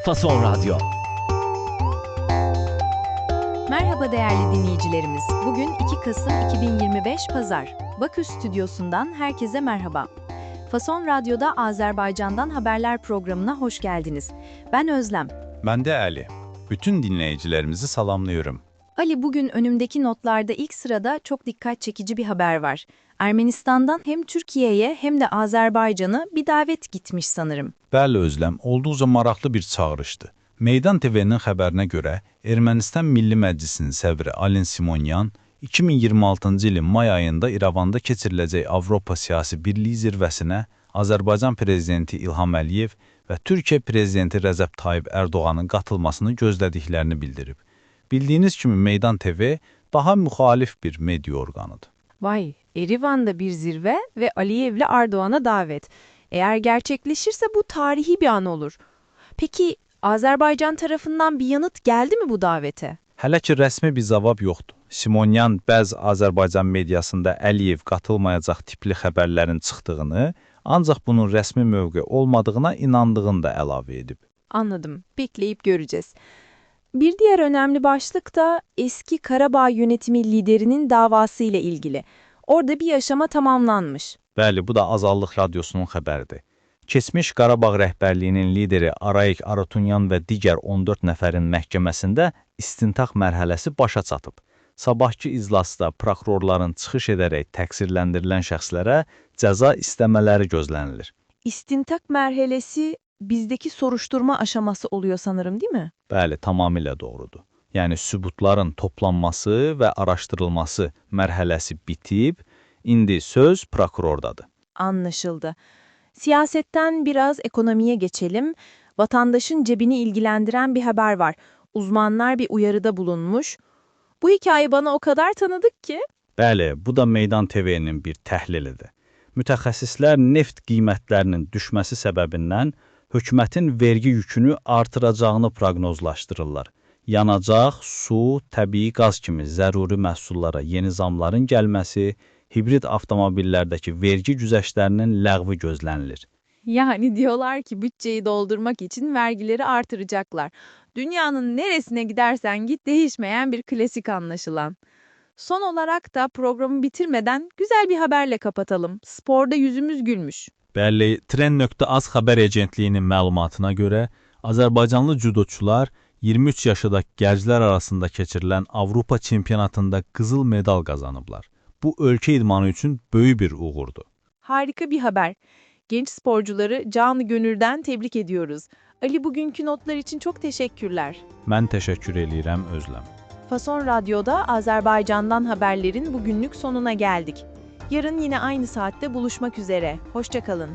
Fason Radyo. Merhaba değerli dinleyicilerimiz. Bugün 2 Kasım 2025 Pazar. Bakü stüdyosundan herkese merhaba. Fason Radyo'da Azerbaycan'dan haberler programına hoş geldiniz. Ben Özlem. Ben de Ali. Bütün dinleyicilerimizi salamlıyorum. Ali, bugün önümdeki notlarda ilk sırada çok dikkat çekici bir haber var. Ermenistan'dan hem Türkiye'ye hem de Azerbaycan'a bir davet gitmiş sanırım. Bəli Özlem, olduqca maraqlı bir çağırışdı. Meydan TV-nin xəbərinə görə Ermənistan Milli Məclisinin sədri Alin Simonyan 2026-cı ilin may ayında İrəvanda keçiriləcək Avropa Siyasi Birliyi zirvəsinə Azərbaycan prezidenti İlham Əliyev və Türkiyə prezidenti Rəcəb Tayyip Ərdoğanın qatılmasını gözlədiklərini bildirib. Bildiyiniz kimi Meydan TV daha müxalif bir medya orqanıdır. Vay, Erivan'da bir zirve ve Aliyev'le Erdoğan'a davet. Eğer gerçekleşirse bu tarihi bir an olur. Peki Azerbaycan tarafından bir yanıt geldi mi bu davete? Hələ ki rəsmi bir cavab yoxdur. Simonyan bəzi Azərbaycan mediasında Əliyev qatılmayacaq tipli xəbərlərin çıxdığını, ancaq bunun rəsmi mövqe olmadığına inandığını da əlavə edib. Anladım. Bekleyip göreceğiz. Bir diğer önemli başlık da eski Karabağ yönetimi liderinin davası ile ilgili. Orada bir aşama tamamlanmış. Bəli, bu da Azadlıq Radyosunun xəbəridir. Keçmiş Qarabağ rəhbərliyinin lideri Arayik Arutunyan və digər 14 nəfərin məhkəməsində istintaq mərhələsi başa çatıb. Sabahki iclasda prokurorların çıxış edərək təqsirləndirilən şəxslərə cəza istəmələri gözlənilir. İstintak merhelesi bizdeki soruşturma aşaması oluyor sanırım, değil mi? Bəli, tamamilə doğrudur. Yəni sübutların toplanması və araşdırılması mərhələsi bitib, indi söz prokurordadır. Anlaşıldı. Siyasetten biraz ekonomiye geçelim. Vatandaşın cebini ilgilendiren bir haber var. Uzmanlar bir uyarıda bulunmuş. Bu hikaye bana o kadar tanıdık ki. Bəli, bu da Meydan TV-nin bir təhlilidir. Mütəxəssislər neft qiymətlərinin düşməsi səbəbindən hökumətin vergi yükünü artıracağını proqnozlaşdırırlar. Yanacaq, su, təbii qaz kimi zəruri məhsullara yeni zamların gəlməsi, hibrid avtomobillərdəki vergi güzəştlərinin ləğvi gözlənilir. Yani diyorlar ki bütçeyi doldurmak için vergileri artıracaklar. Dünyanın neresine gidersen git değişmeyen bir klasik anlaşılan. Son olarak da programı bitirmeden güzel bir haberle kapatalım. Sporda yüzümüz gülmüş. Bəli, Tren.az xəbər agentliyinin məlumatına görə Azərbaycanlı judoçular 23 yaşındakı gənclər arasında keçirilən Avropa çempionatında qızıl medal qazanıblar. Bu ölkə idmanı üçün böyük bir uğurdur. Harika bir haber. Genç sporcuları canı gönülden tebrik ediyoruz. Ali, bugünkü notlar için çok teşekkürler. Mən təşəkkür eləyirəm Özlem. Fason Radyo'da Azerbaycan'dan haberlerin bugünlük sonuna geldik. Yarın yine aynı saatte buluşmak üzere. Hoşça kalın.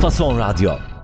Fason Radyo.